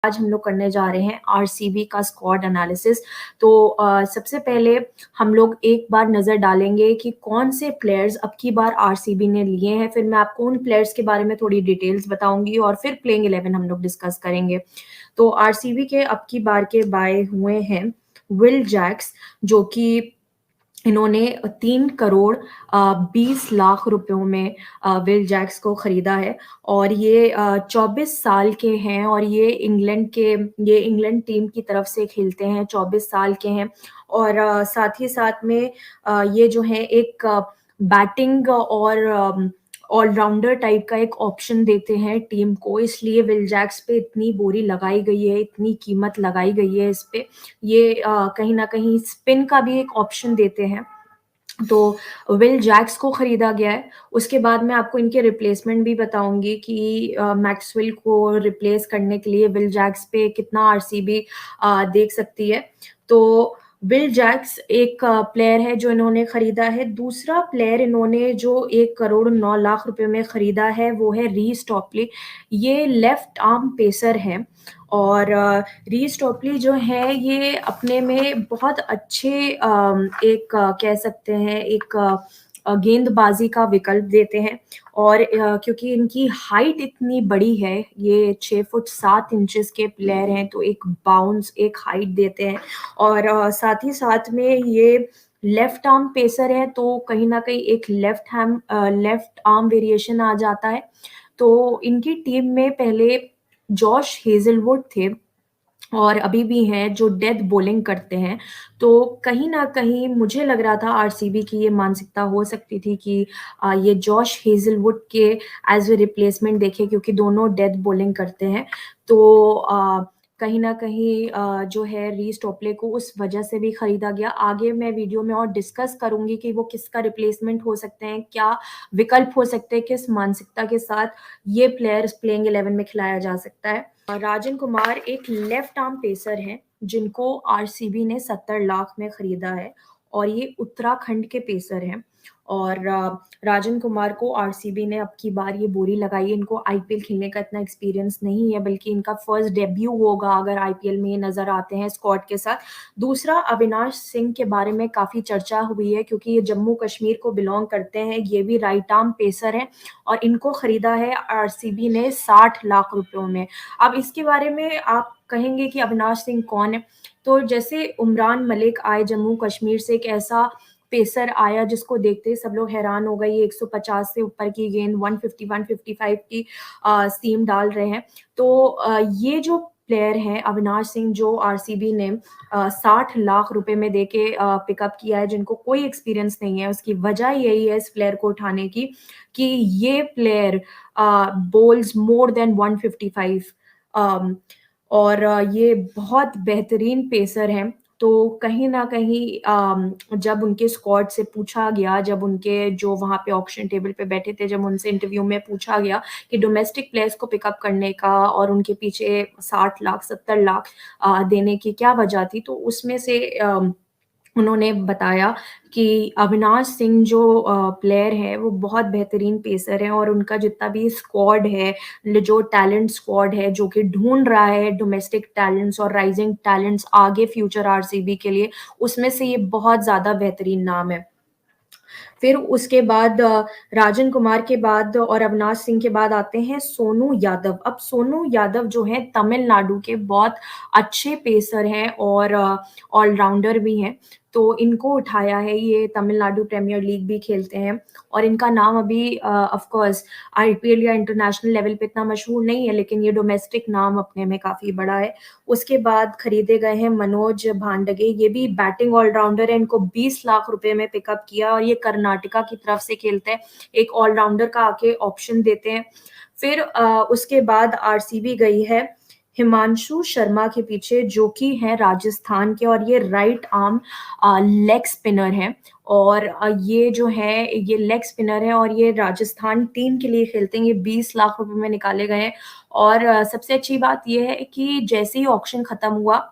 आज हम लोग करने जा रहे हैं आरसीबी का स्क्वाड एनालिसिस। तो सबसे पहले हम लोग एक बार नज़र डालेंगे कि कौन से प्लेयर्स अब की बार आरसीबी ने लिए हैं। फिर मैं आपको उन प्लेयर्स के बारे में थोड़ी डिटेल्स बताऊंगी और फिर प्लेइंग 11 हम लोग डिस्कस करेंगे। तो आरसीबी के अब की बार के बाय हुए हैं विल जैक्स, जो कि इन्होंने 3 करोड़ 20 लाख रुपयों में विल जैक्स को खरीदा है। और ये 24 साल के हैं और ये इंग्लैंड टीम की तरफ से खेलते हैं, 24 साल के हैं। और साथ ही साथ में ये जो है एक बैटिंग और ऑलराउंडर टाइप का एक ऑप्शन देते हैं टीम को, इसलिए विल जैक्स पे इतनी बोरी लगाई गई है, इतनी कीमत लगाई गई है इस पे। ये कहीं ना कहीं स्पिन का भी एक ऑप्शन देते हैं। तो विल जैक्स को खरीदा गया है। उसके बाद मैं आपको इनके रिप्लेसमेंट भी बताऊंगी कि मैक्सवेल को रिप्लेस करने के लिए विल जैक्स पे कितना आरसीबी देख सकती है। तो विल जैक्स एक प्लेयर है जो इन्होंने खरीदा है। दूसरा प्लेयर इन्होंने जो 1 करोड़ 9 लाख रुपए में खरीदा है वो है रीस टॉपली। ये लेफ्ट आर्म पेसर है और रीस टॉपली जो है ये अपने में बहुत अच्छे एक कह सकते हैं एक गेंदबाजी का विकल्प देते हैं। और क्योंकि इनकी हाइट इतनी बड़ी है, ये 6 फुट 7 इंचेस के प्लेयर हैं, तो एक बाउंस एक हाइट देते हैं। और साथ ही साथ में ये लेफ्ट आर्म पेसर है, तो कहीं ना कहीं एक लेफ्ट आर्म वेरिएशन आ जाता है। तो इनकी टीम में पहले जॉश हेजलवुड थे और अभी भी हैं जो डेथ बॉलिंग करते हैं। तो कहीं ना कहीं मुझे लग रहा था आरसीबी की ये मानसिकता हो सकती थी कि ये जॉश हेजलवुड के एज ए रिप्लेसमेंट देखे, क्योंकि दोनों डेथ बॉलिंग करते हैं। तो कहीं ना कहीं जो है रीस टोपले को उस वजह से भी खरीदा गया। आगे मैं वीडियो में और डिस्कस करूंगी कि वो किसका रिप्लेसमेंट हो सकते हैं, क्या विकल्प हो सकते हैं, किस मानसिकता के साथ ये प्लेयर्स प्लेइंग 11 में खिलाया जा सकता है। राजन कुमार एक लेफ्ट आर्म पेसर हैं जिनको आरसीबी ने 70 लाख में खरीदा है और ये उत्तराखंड के पेसर हैं। और राजन कुमार को आरसीबी ने अब की बार ये बोरी लगाई है। इनको आईपीएल खेलने का इतना एक्सपीरियंस नहीं है, बल्कि इनका फर्स्ट डेब्यू होगा अगर आईपीएल में ये नजर आते हैं स्क्वाड के साथ। दूसरा, अविनाश सिंह के बारे में काफी चर्चा हुई है क्योंकि ये जम्मू कश्मीर को बिलोंग करते हैं। ये भी राइट आर्म पेसर हैं और इनको खरीदा है आरसीबी ने 60 लाख रुपयों में। अब इसके बारे में आप कहेंगे कि अविनाश सिंह कौन है? तो जैसे उमरान मलिक आए जम्मू कश्मीर से, एक ऐसा पेसर आया जिसको देखते ही सब लोग हैरान हो गए। ये 150 से ऊपर की गेंद 150 155 की सीम डाल रहे हैं। तो ये जो प्लेयर हैं अविनाश सिंह, जो आरसीबी ने 60 लाख रुपए में देके पिकअप किया है, जिनको कोई एक्सपीरियंस नहीं है, उसकी वजह यही है इस प्लेयर को उठाने की कि ये प्लेयर बोल्स मोर देन 155। और ये बहुत बेहतरीन पेसर हैं। तो कहीं ना कहीं जब उनके स्क्वाड से पूछा गया, जब उनके जो वहाँ पे ऑक्शन टेबल पे बैठे थे, जब उनसे इंटरव्यू में पूछा गया कि डोमेस्टिक प्लेयर्स को पिकअप करने का और उनके पीछे 60 लाख 70 लाख देने की क्या वजह थी, तो उसमें से उन्होंने बताया कि अविनाश सिंह जो प्लेयर है वो बहुत बेहतरीन पेसर है और उनका जितना भी स्क्वाड है, जो टैलेंट स्क्वाड है जो कि ढूंढ रहा है डोमेस्टिक टैलेंट्स और राइजिंग टैलेंट्स आगे फ्यूचर आरसीबी के लिए, उसमें से ये बहुत ज्यादा बेहतरीन नाम है। फिर उसके बाद राजन कुमार के बाद और अविनाश सिंह के बाद आते हैं सोनू यादव। अब सोनू यादव जो है तमिलनाडु के बहुत अच्छे पेसर हैं और ऑलराउंडर भी हैं। तो इनको उठाया है, ये तमिलनाडु प्रीमियर लीग भी खेलते हैं और इनका नाम अभी ऑफ कोर्स आईपीएल या इंटरनेशनल लेवल पे इतना मशहूर नहीं है, लेकिन ये डोमेस्टिक नाम अपने में काफी बड़ा है। उसके बाद खरीदे गए हैं मनोज भांडगे। ये भी बैटिंग ऑलराउंडर है, इनको 20 लाख रुपए में पिकअप किया और ये कर्नाटका की तरफ से खेलते हैं। एक ऑलराउंडर का आके ऑप्शन देते हैं। फिर उसके बाद आरसीबी गई है हिमांशु शर्मा के पीछे, जो कि है राजस्थान के और ये राइट आर्म लेग स्पिनर हैं। और ये जो है ये लेग स्पिनर है और ये राजस्थान टीम के लिए खेलते हैं। ये 20 लाख रुपए में निकाले गए हैं। और सबसे अच्छी बात यह है कि जैसे ही ऑक्शन खत्म हुआ,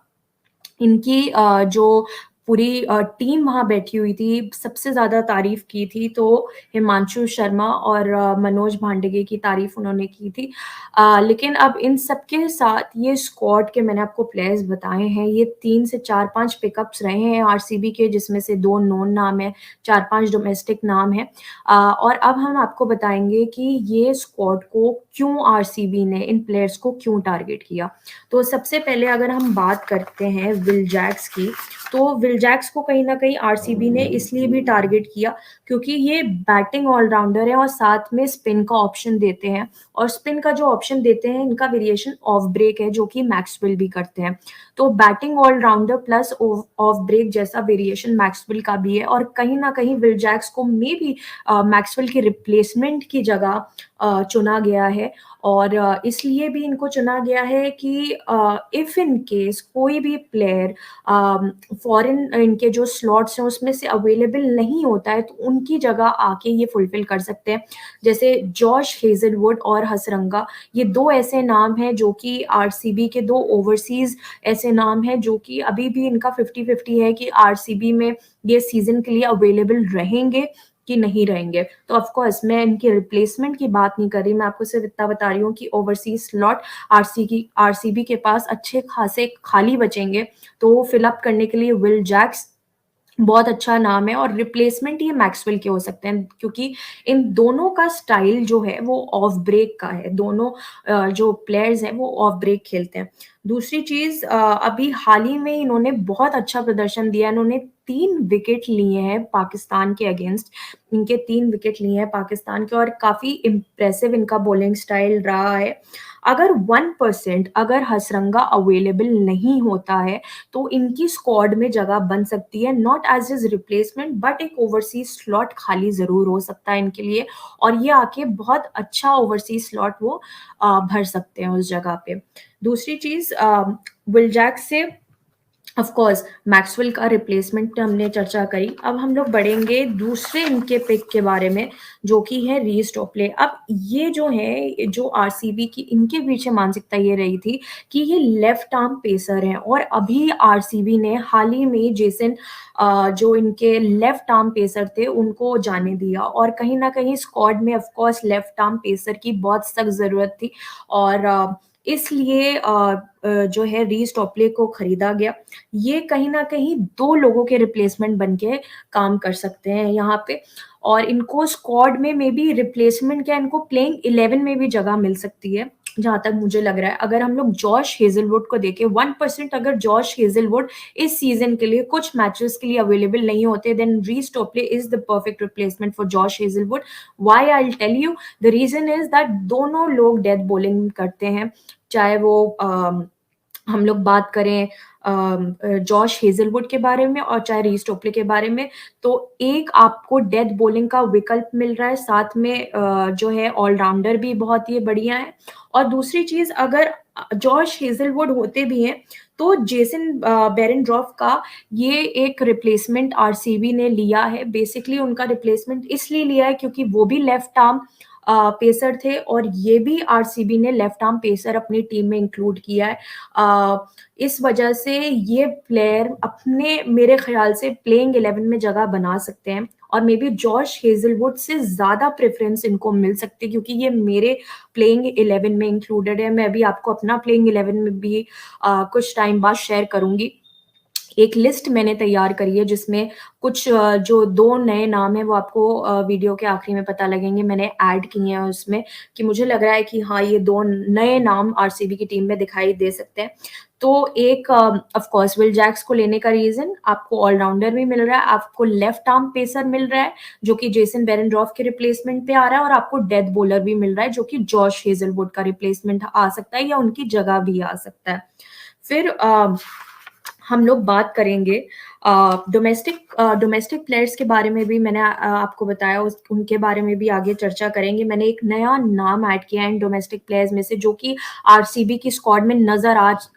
इनकी जो पूरी टीम वहाँ बैठी हुई थी, सबसे ज़्यादा तारीफ़ की थी तो हिमांशु शर्मा और मनोज भांडगे की तारीफ़ उन्होंने की थी। लेकिन अब इन सब के साथ ये स्क्वाड के मैंने आपको प्लेयर्स बताए हैं, ये 3 से 4-5 पिकअप्स रहे हैं आरसीबी के, जिसमें से 2 नोन नाम हैं, 4-5 डोमेस्टिक नाम हैं। और अब हम आपको बताएँगे कि ये स्क्वाड को क्यों आरसीबी ने इन प्लेयर्स को क्यों टारगेट किया। तो सबसे पहले अगर हम बात करते हैं विल जैक्स की, तो विल जैक्स को कहीं न कहीं आरसीबी ने इसलिए भी टारगेट किया क्योंकि ये बैटिंग ऑलराउंडर है और साथ में स्पिन का ऑप्शन देते हैं, और स्पिन का जो ऑप्शन देते हैं इनका वेरिएशन ऑफ ब्रेक है जो कि मैक्सवेल भी करते हैं। तो batting allrounder plus off break जैसा वेरिएशन मैक्सवेल का भी है, और कहीं न कहीं विल जैक्स को मे बी मैक्सवेल की रिप्लेसमेंट की जगह चुना गया है। और इसलिए भी इनको चुना गया है कि इफ़ इन केस कोई भी प्लेयर फॉरेन इनके जो स्लॉट्स हैं उसमें से अवेलेबल नहीं होता है तो उनकी जगह आके ये फुलफिल कर सकते हैं। जैसे जॉश हेज़लवुड और हसरंगा, ये 2 ऐसे नाम हैं जो कि आरसीबी के 2 ओवरसीज़ ऐसे नाम हैं जो कि अभी भी इनका 50-50 है कि आरसीबी में ये सीज़न के लिए अवेलेबल रहेंगे कि नहीं रहेंगे। तो ऑफ कोर्स मैं इनकी रिप्लेसमेंट की बात नहीं कर रही, मैं आपको सिर्फ़ इतना बता रही हूँ कि ओवरसीज़ स्लॉट आरसीबी के पास अच्छे खासे खाली बचेंगे, तो वो फिल अप करने के लिए विल जैक्स बहुत अच्छा नाम है, और रिप्लेसमेंट ये मैक्सवेल के हो सकते हैं क्योंकि इन दोनों का स्टाइल जो है वो ऑफ ब्रेक का है। दोनों जो प्लेयर्स हैं वो ऑफ ब्रेक खेलते हैं। दूसरी चीज़, अभी हाल ही में इन्होंने बहुत अच्छा प्रदर्शन दिया। इन्होंने 3 विकेट लिए हैं पाकिस्तान के अगेंस्ट। इनके 3 विकेट लिए हैं पाकिस्तान के, और काफ़ी इम्प्रेसिव इनका बॉलिंग स्टाइल रहा है। अगर 1% अगर हसरंगा अवेलेबल नहीं होता है तो इनकी स्क्वाड में जगह बन सकती है, not as is replacement but एक ओवरसीज स्लॉट खाली ज़रूर हो सकता है इनके लिए, और ये आके बहुत अच्छा ओवरसीज स्लॉट वो भर सकते हैं उस जगह पे। दूसरी चीज़, विल जैक से ऑफ कोर्स मैक्सवेल का रिप्लेसमेंट हमने चर्चा करी। अब हम लोग बढ़ेंगे दूसरे इनके पिक के बारे में जो कि है रीस टोपले। अब ये जो है, जो आरसीबी की इनके पीछे मानसिकता ये रही थी कि ये लेफ्ट आर्म पेसर हैं, और अभी आरसीबी ने हाल ही में जेसन जो इनके लेफ्ट आर्म पेसर थे उनको जाने दिया, और कहीं न कहीं स्क्वाड में of course left arm pacer की बहुत सख्त ज़रूरत थी, और इसलिए जो है रीस टोपले को खरीदा गया। ये कहीं न कहीं 2 लोगों के रिप्लेसमेंट बन के काम कर सकते हैं यहाँ पे, और इनको स्क्वाड में मेबी रिप्लेसमेंट क्या, इनको प्लेइंग 11 में भी जगह मिल सकती है, जहाँ तक मुझे लग रहा है। अगर हम लोग जॉश हेज़लवुड को देखें, 1% अगर जॉश हेज़लवुड इस सीज़न के लिए कुछ मैचेस के लिए अवेलेबल नहीं होते, then Reece Topley is the perfect replacement for Josh Hazlewood. Why I will tell you, the reason is that दोनों लोग डेथ बॉलिंग करते हैं, चाहे वो हम लोग बात करें जॉश हेज़लवुड के बारे में और चाहे रीस टोपले के बारे में, तो एक आपको डेथ बॉलिंग का विकल्प मिल रहा है, साथ में जो है ऑलराउंडर भी बहुत ही बढ़िया है। और दूसरी चीज़, अगर जॉश हेज़लवुड होते भी हैं, तो जेसन बेरेनड्रॉफ का ये एक रिप्लेसमेंट आरसीबी ने लिया है। बेसिकली उनका रिप्लेसमेंट इसलिए लिया है क्योंकि वो भी लेफ्ट आर्म पेसर थे, और ये भी आरसीबी ने लेफ्ट आर्म पेसर अपनी टीम में इंक्लूड किया है। इस वजह से ये प्लेयर अपने, मेरे ख्याल से प्लेइंग 11 में जगह बना सकते हैं, और मे बी जॉश हेज़लवुड से ज़्यादा प्रेफ़रेंस इनको मिल सकती है क्योंकि ये मेरे प्लेइंग 11 में इंक्लूडेड है। मैं अभी आपको अपना प्लेइंग 11 में भी कुछ टाइम बाद शेयर करूँगी। एक लिस्ट मैंने तैयार करी है जिसमें कुछ जो 2 नए नाम हैं वो आपको वीडियो के आखिरी में पता लगेंगे, मैंने ऐड किए हैं उसमें, कि मुझे लग रहा है कि हाँ, ये 2 नए नाम आरसीबी की टीम में दिखाई दे सकते हैं। तो एक ऑफ कोर्स विल जैक्स को लेने का रीज़न, आपको ऑलराउंडर भी मिल रहा है, आपको लेफ्ट आर्म पेसर मिल रहा है जो कि जेसन बेरेनड्रॉफ के रिप्लेसमेंट पे आ रहा है, और आपको डेथ बॉलर भी मिल रहा है जो कि जॉश हेज़लवुड का रिप्लेसमेंट आ सकता है या उनकी जगह भी आ सकता है। फिर हम लोग बात करेंगे डोमेस्टिक डोमेस्टिक प्लेयर्स के बारे में भी मैंने आपको बताया, उनके बारे में भी आगे चर्चा करेंगे। मैंने एक नया नाम ऐड किया है इन डोमेस्टिक प्लेयर्स में से, जो कि आरसीबी की स्क्वाड में नजर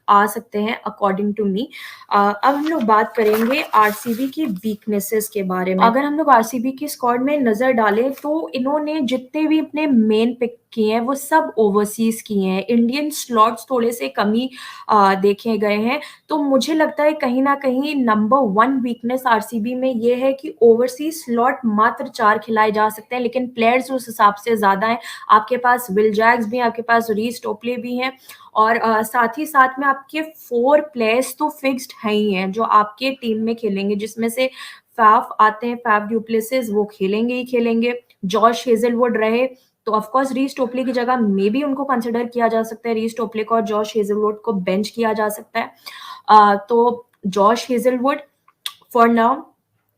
आ सकते हैं अकॉर्डिंग टू मी। अब हम लोग बात करेंगे आरसीबी की वीकनेसेस के बारे में। अगर हम लोग आरसीबी की स्क्वाड में नजर डालें तो इन्होंने जितने भी अपने मेन पिक किए हैं वो सब ओवरसीज किए हैं। इंडियन स्लॉट्स थोड़े से कमी देखे गए हैं। तो मुझे लगता है कहीं ना कहीं नंबर वन वीकनेस आरसीबी में ये है कि ओवरसीज स्लॉट मात्र 4 खिलाए जा सकते हैं, लेकिन प्लेयर्स उस हिसाब से ज्यादा हैं। आपके पास विल जैक्स भी हैं, आपके पास रीस टोपले भी हैं, और साथ ही साथ में आपके 4 प्लेयर्स तो फिक्स्ड है ही हैं जो आपके टीम में खेलेंगे, जिसमें से फाफ आते हैं, फाफ ड्यूप्लेसिस, वो खेलेंगे ही खेलेंगे। जॉश हेजलवुड रहे तो ऑफ कोर्स रीस टोपले की जगह मे भी उनको कंसिडर किया जा सकता है। रीस टोपले को और जॉश हेजलवुड को बेंच किया जा सकता है। तो जॉश हेजलवुड फॉर नाउ,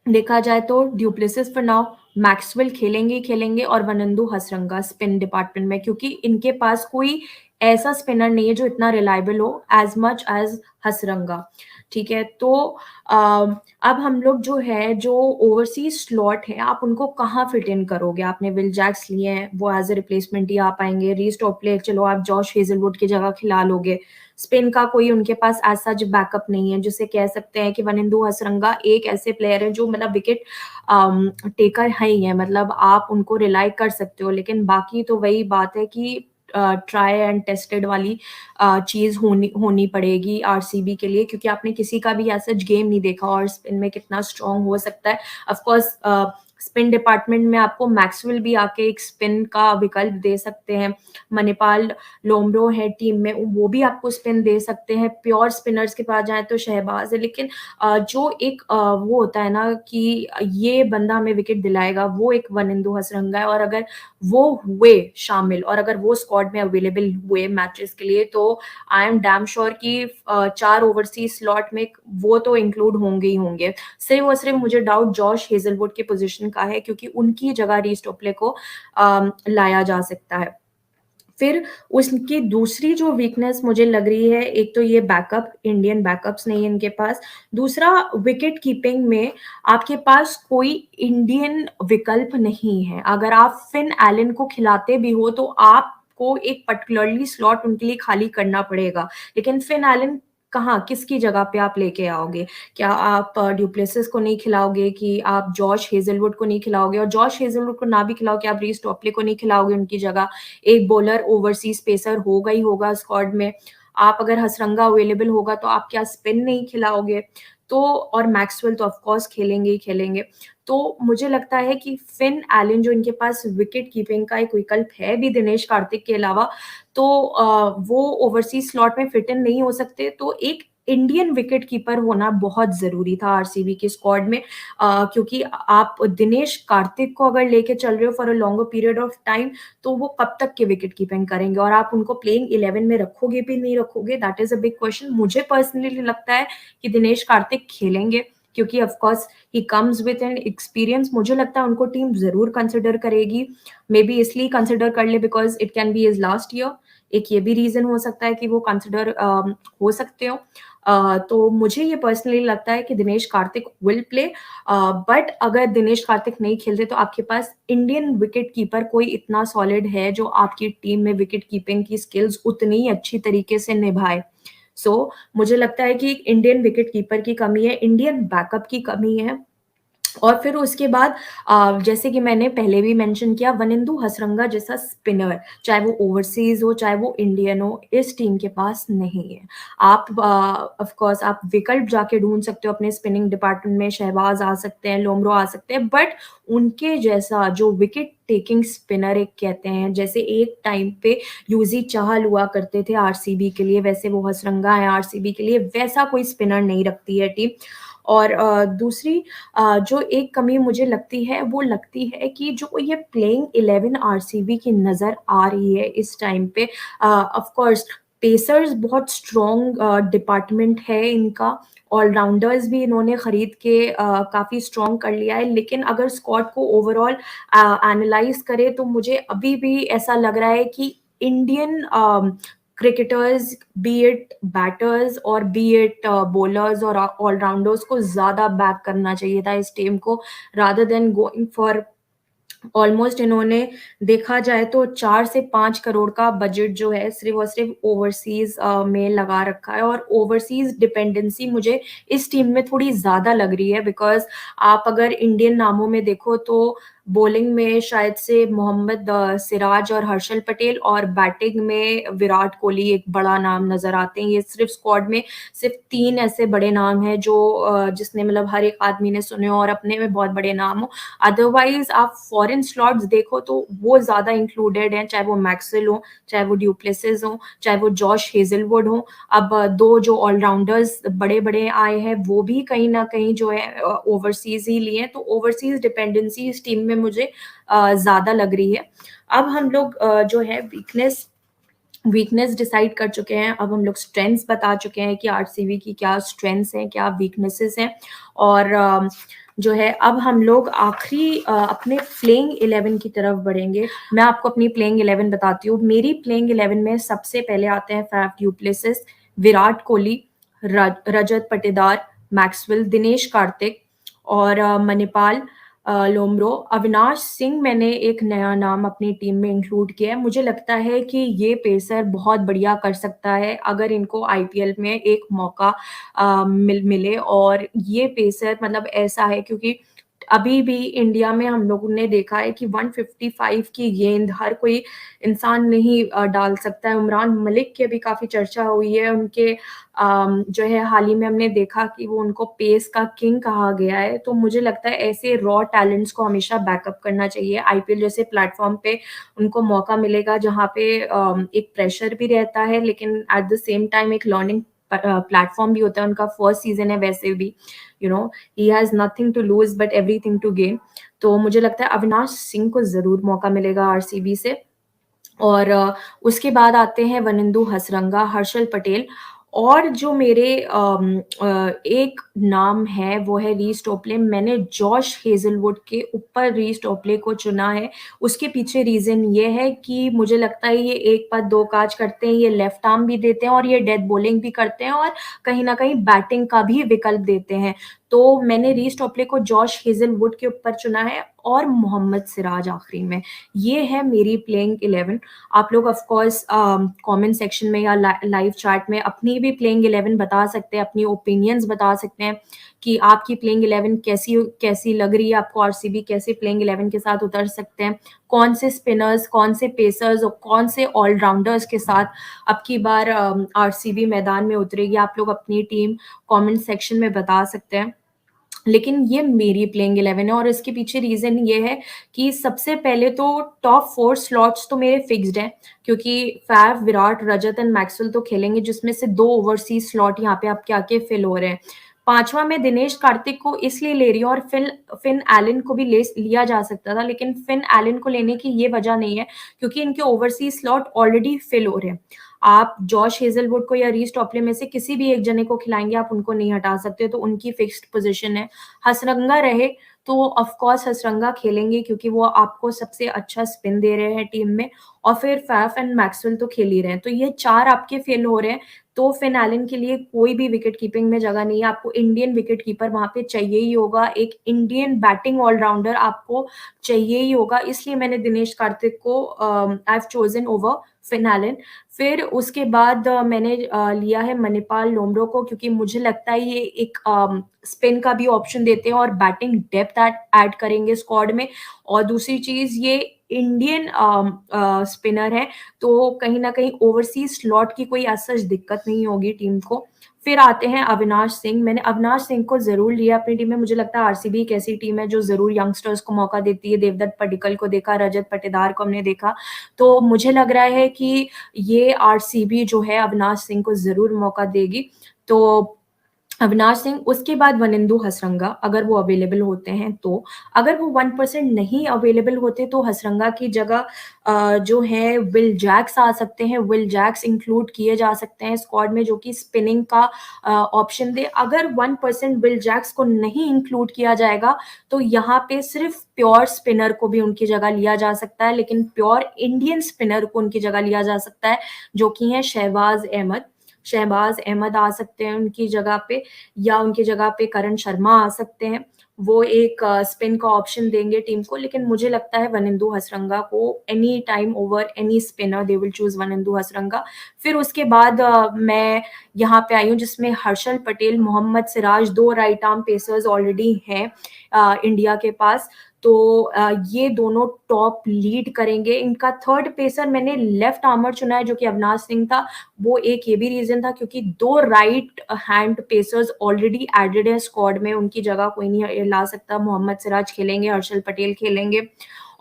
देखा जाए तो ड्यूप्लेसिस फॉर नाउ, मैक्सवेल खेलेंगे ही खेलेंगे, और वनंदु हसरंगा स्पिन डिपार्टमेंट में, क्योंकि इनके पास कोई ऐसा स्पिनर नहीं है जो इतना रिलायबल हो एज मच एज हसरंगा। ठीक है, तो अब हम लोग जो है, जो ओवरसीज स्लॉट है, आप उनको कहाँ फिट इन करोगे? आपने विल जैक्स लिए हैं, वो एज ए रिप्लेसमेंट ही आ पाएंगे। रीस टोपले चलो आप जॉश हेजलवुड की जगह खिला लोगे। स्पिन का कोई उनके पास ऐसा जो बैकअप नहीं है, जिसे कह सकते हैं कि वनिंदु हसरंगा एक ऐसे प्लेयर है जो मतलब विकेट टेकर है ही है, मतलब आप उनको रिलाई कर सकते हो। लेकिन बाकी तो वही बात है कि ट्राई एंड टेस्टेड वाली चीज होनी होनी पड़ेगी आरसीबी के लिए, क्योंकि आपने किसी का भी ऐसा गेम नहीं देखा और स्पिन में कितना स्ट्रांग हो सकता है। ऑफ कोर्स स्पिन डिपार्टमेंट में आपको मैक्सवेल भी आके एक स्पिन का विकल्प दे सकते हैं। मणिपाल लोमरो है टीम में, वो भी आपको स्पिन दे सकते हैं। प्योर स्पिनर्स के पास जाए तो शहबाज है, लेकिन जो एक वो होता है ना कि ये बंदा हमें विकेट दिलाएगा, वो एक वनिंदु हसरंगा है। और अगर वो हुए शामिल, और अगर वो स्क्वाड में अवेलेबल हुए मैचेस के लिए, तो आई एम डैम श्योर कि 4 ओवरसीज स्लॉट में वो तो इंक्लूड होंगे ही होंगे। सिर्फ और सिर्फ मुझे डाउट जॉश हेजलवुड की पोजीशन का है, क्योंकि उनकी जगह रीस टोपले को लाया जा सकता है। फिर उसकी दूसरी जो वीकनेस मुझे लग रही है, एक तो ये बैकअप, इंडियन बैकअप्स नहीं है इनके पास। दूसरा, विकेट कीपिंग में आपके पास कोई इंडियन विकल्प नहीं है। अगर आप फिन एलन को खिलाते भी हो तो आपको एक पर्टिकुलरली स्लॉट उनके लिए खाली करना पड़ेगा। लेकिन फिन एलन कहाँ, किसकी जगह पे आप लेके आओगे? क्या आप ड्यूप्लेसिस को नहीं खिलाओगे? कि आप जॉश हेजलवुड को नहीं खिलाओगे? और जॉश हेजलवुड को ना भी खिलाओ, कि आप रीस टोपले को नहीं खिलाओगे उनकी जगह? एक बॉलर ओवरसीज पेसर होगा ही होगा स्क्वाड में। आप अगर हसरंगा अवेलेबल होगा तो आप क्या स्पिन नहीं खिलाओगे? तो और मैक्सवेल तो ऑफ कोर्स खेलेंगे ही खेलेंगे। तो मुझे लगता है कि फिन एलन, जो इनके पास विकेट कीपिंग का एक विकल्प है भी दिनेश कार्तिक के अलावा, तो वो ओवरसीज स्लॉट में फिट इन नहीं हो सकते। तो एक इंडियन विकेट कीपर होना बहुत जरूरी था आरसीबी की स्क्वाड में, क्योंकि आप दिनेश कार्तिक को अगर लेके चल रहे हो for a longer period of time, तो वो कब तक के विकेट कीपिंग करेंगे? और आप उनको प्लेइंग 11 में रखोगे भी नहीं रखोगे, that is a big question. मुझे पर्सनली लगता है कि दिनेश कार्तिक खेलेंगे, क्योंकि of course he comes with an experience. मुझे लगता है उनको टीम जरूर कंसिडर करेगी। मे बी इसलिए कंसिडर कर ले because it can be his last year. एक ये भी रीजन हो सकता है कि वो कंसिडर हो सकते हो। तो मुझे ये पर्सनली लगता है कि Dinesh Karthik will play. But अगर दिनेश कार्तिक नहीं खेलते तो आपके पास इंडियन विकेट कीपर कोई इतना सॉलिड है जो आपकी टीम में विकेट कीपिंग की स्किल्स उतनी ही अच्छी तरीके से निभाए। मुझे लगता है कि इंडियन विकेट कीपर की कमी है, इंडियन बैकअप की कमी है। और फिर उसके बाद जैसे कि मैंने पहले भी मेंशन किया, वनिंदु हसरंगा जैसा स्पिनर, चाहे वो ओवरसीज हो चाहे वो इंडियन हो, इस टीम के पास नहीं है। आप ऑफ कोर्स आप विकल्प जाके ढूंढ सकते हो अपने स्पिनिंग डिपार्टमेंट में, शहबाज आ सकते हैं, लोमरो आ सकते हैं, बट उनके जैसा जो विकेट टेकिंग स्पिनर एक कहते हैं, जैसे एक टाइम पे यूजी चाहल हुआ करते थे आरसीबी के लिए, वैसे वो हसरंगा है आरसीबी के लिए, वैसा कोई स्पिनर नहीं रखती है टीम। और दूसरी जो एक कमी मुझे लगती है, वो लगती है कि जो ये प्लेइंग 11 आरसीबी की नज़र आ रही है इस टाइम पे, ऑफ कोर्स पेसर्स बहुत स्ट्रॉन्ग डिपार्टमेंट है इनका, ऑलराउंडर्स भी इन्होंने खरीद के काफ़ी स्ट्रॉन्ग कर लिया है। लेकिन अगर स्क्वाड को ओवरऑल एनालाइज करे तो मुझे अभी भी ऐसा लग रहा है कि Indian cricketers, B it batters और बी इट बॉलर्स और ऑलराउंडर्स को ज़्यादा बैक करना चाहिए था इस टीम को, rather than going for almost इन्होंने देखा जाए तो 4 से 5 करोड़ का बजट जो है सिर्फ़ और सिर्फ़ ओवरसीज़ में लगा रखा है, और ओवरसीज़ डिपेंडेंसी मुझे इस टीम में थोड़ी ज़्यादा लग रही है, बिकॉज़ आप अगर इंडियन नामों में देखो तो बॉलिंग में शायद से मोहम्मद सिराज और हर्षल पटेल, और बैटिंग में विराट कोहली एक बड़ा नाम नज़र आते हैं। ये सिर्फ़ स्क्वाड में सिर्फ़ 3 ऐसे बड़े नाम हैं जो जिसने मतलब हर एक आदमी ने सुने हो और अपने में बहुत बड़े नाम हो। अदरवाइज़ आप फॉरेन स्लॉट्स देखो तो वो ज़्यादा इंक्लूडेड हैं, चाहे वो मैक्सवेल हो, चाहे वो ड्यूप्लेसिस हो, चाहे वो जॉश हेज़लवुड हो। अब 2 जो ऑलराउंडर्स बड़े-बड़े आए हैं, वो भी कहीं न कहीं जो है ओवरसीज़ ही लिए हैं, तो ओवरसीज़ डिपेंडेंसी इस टीम में मुझे ज़्यादा लग रही है। अब हम लोग जो है वीकनेस डिसाइड कर चुके हैं, अब हम लोग स्ट्रेंथ्स बता चुके हैं कि आरसीबी की क्या स्ट्रेंथ्स हैं, क्या वीकनेसेस हैं, और जो है अब हम लोग आखिरी अपने प्लेइंग 11 की तरफ बढ़ेंगे। मैं आपको अपनी प्लेइंग 11 बताती हूँ। मेरी प्लेइंग 11 में सबसे पहले आते हैं Faf du Plessis, Virat Kohli, Rajat Patidar, Maxwell, Dinesh Karthik और मणिपाल लोम्ब्रो। अविनाश सिंह मैंने एक नया नाम अपनी टीम में इंक्लूड किया है। मुझे लगता है कि ये पेसर बहुत बढ़िया कर सकता है अगर इनको आईपीएल में एक मौका मिले, और ये पेसर मतलब ऐसा है क्योंकि अभी भी इंडिया में हम लोगों ने देखा है कि 155 की गेंद हर कोई इंसान नहीं डाल सकता है। उमरान मलिक की अभी काफ़ी चर्चा हुई है, उनके जो है हाल ही में हमने देखा कि वो उनको पेस का किंग कहा गया है। तो मुझे लगता है ऐसे रॉ टैलेंट्स को हमेशा बैकअप करना चाहिए। आईपीएल जैसे प्लेटफ़ॉर्म पे उनको मौका मिलेगा जहाँ पे एक प्रेशर भी रहता है, लेकिन एट द सेम टाइम एक लर्निंग प्लेटफ़ॉर्म भी होता है। उनका फर्स्ट सीज़न है वैसे भी, you know, he has nothing to lose but everything to gain. तो मुझे लगता है अविनाश सिंह को ज़रूर मौका मिलेगा आरसीबी से। और उसके बाद आते हैं वनिंदु हसरंगा, हर्षल पटेल, और जो मेरे एक नाम है वो है रीस टोपले। मैंने जॉश हेज़लवुड के ऊपर रीस टोपले को चुना है। उसके पीछे रीज़न ये है कि मुझे लगता है ये एक पात दो काज करते हैं, ये लेफ्ट आर्म भी देते हैं और ये डेथ बॉलिंग भी करते हैं और कहीं न कहीं बैटिंग का भी विकल्प देते हैं। तो मैंने रीस टोपले को जॉश हेज़लवुड के ऊपर चुना है और मोहम्मद सिराज आखिरी में। ये है मेरी प्लेइंग 11। आप लोग ऑफ कोर्स कमेंट सेक्शन में या लाइव चैट में अपनी भी प्लेइंग 11 बता सकते हैं, अपनी ओपिनियंस बता सकते हैं कि आपकी प्लेइंग 11 कैसी कैसी लग रही है आपको, आरसीबी कैसे प्लेइंग 11 के साथ उतर सकते हैं, कौन से स्पिनर्स, कौन से पेसर्स और कौन से ऑलराउंडर्स के साथ अब की बार आरसीबी मैदान में उतरेगी। आप लोग अपनी टीम कमेंट सेक्शन में बता सकते हैं। लेकिन ये मेरी प्लेइंग 11 है और इसके पीछे रीज़न ये है कि सबसे पहले तो टॉप 4 स्लॉट्स तो मेरे फिक्स्ड हैं, क्योंकि Faf, Virat, Rajat and Maxwell तो खेलेंगे, जिसमें से 2 ओवरसीज़ स्लॉट यहाँ पे आपके आके फिल हो रहे हैं। 5वां मैं दिनेश कार्तिक को इसलिए ले रही हूँ, और फिन एलन को भी ले लिया जा सकता था, लेकिन फिन एलन को लेने की ये वजह नहीं है क्योंकि इनके ओवरसीज़ स्लॉट ऑलरेडी फिल हो रहे हैं। आप जॉश हेज़लवुड को या रीस टॉपले में से किसी भी एक जने को खिलाएँगे, आप उनको नहीं हटा सकते, तो उनकी फिक्स्ड पोज़ीशन है। हसरंगा रहे तो ऑफ कोर्स हसरंगा खेलेंगे क्योंकि वो आपको सबसे अच्छा स्पिन दे रहे हैं टीम में, और फिर फैफ एंड मैक्सवेल तो खेल ही रहे हैं। तो ये 4 आपके फेल हो रहे हैं, तो फिन एलन के लिए कोई भी विकेट कीपिंग में जगह नहीं है। आपको इंडियन विकेट कीपर वहाँ पे चाहिए ही होगा, एक इंडियन बैटिंग ऑलराउंडर आपको चाहिए ही होगा, इसलिए मैंने दिनेश कार्तिक को I have chosen over Finn Allen. फिर उसके बाद मैंने लिया है मणिपाल लोम्ब्रो को, क्योंकि मुझे लगता है ये एक स्पिन का भी ऑप्शन देते हैं और बैटिंग डेप्थ ऐड करेंगे स्क्वाड में। और दूसरी चीज़, ये इंडियन स्पिनर है, तो कहीं न कहीं ओवरसीज़ स्लॉट की कोई ऐसा दिक्कत नहीं होगी टीम को। फिर आते हैं अविनाश सिंह। मैंने अविनाश सिंह को ज़रूर लिया अपनी टीम में। मुझे लगता है आरसीबी एक ऐसी टीम है जो ज़रूर यंगस्टर्स को मौका देती है। देवदत्त पडिक्कल को देखा, रजत पाटीदार को हमने देखा। तो मुझे लग रहा है कि ये आरसीबी जो है अविनाश सिंह को ज़रूर मौका देगी। तो अविनाश सिंह, उसके बाद वनिंदु हसरंगा अगर वो अवेलेबल होते हैं तो। अगर वो 1% नहीं अवेलेबल होते तो हसरंगा की जगह जो है विल जैक्स आ सकते हैं। विल जैक्स इंक्लूड किए जा सकते हैं स्क्वाड में, जो कि स्पिनिंग का ऑप्शन दे। अगर 1% विल जैक्स को नहीं इंक्लूड किया जाएगा तो यहाँ पे सिर्फ प्योर स्पिनर को भी उनकी जगह लिया जा सकता है, लेकिन प्योर इंडियन स्पिनर को उनकी जगह लिया जा सकता है, जो कि है शहबाज अहमद। शहबाज अहमद आ सकते हैं उनकी जगह पे, या उनकी जगह पे करण शर्मा आ सकते हैं। वो एक स्पिन का ऑप्शन देंगे टीम को, लेकिन मुझे लगता है वनिंदु हसरंगा को any time over any spinner they will choose Wanindu Hasaranga. फिर उसके बाद मैं यहाँ पे आई हूँ जिसमें हर्षल पटेल, मोहम्मद सिराज, दो राइट आर्म पेसर्स ऑलरेडी हैं इंडिया के पास। तो ये दोनों टॉप लीड करेंगे। इनका थर्ड पेसर मैंने लेफ्ट आर्मर चुना है, जो कि अविनाश सिंह था। वो एक ये भी रीजन था क्योंकि दो right hand pacers already added है स्क्वाड में, उनकी जगह कोई नहीं ला सकता। मोहम्मद सिराज खेलेंगे, हर्षल पटेल खेलेंगे,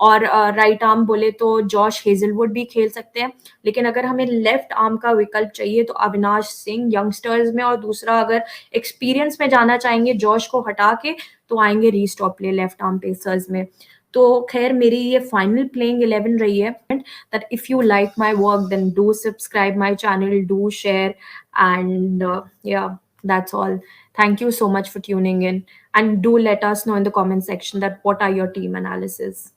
और राइट आर्म बोले तो जॉश हेजलवुड भी खेल सकते हैं। लेकिन अगर हमें लेफ्ट आर्म का विकल्प चाहिए तो अविनाश सिंह यंगस्टर्स में, और दूसरा अगर एक्सपीरियंस में जाना चाहेंगे जॉश को हटा के, तो आएंगे रीस टॉपले लेफ्ट आर्म पेसर्स में। तो खैर मेरी ये फाइनल प्लेइंग 11 रही है। That if you like my work, then do subscribe my channel, do share, and yeah, that's all. Thank you so much for tuning in, and do let us know in the comment section that what are your team analysis.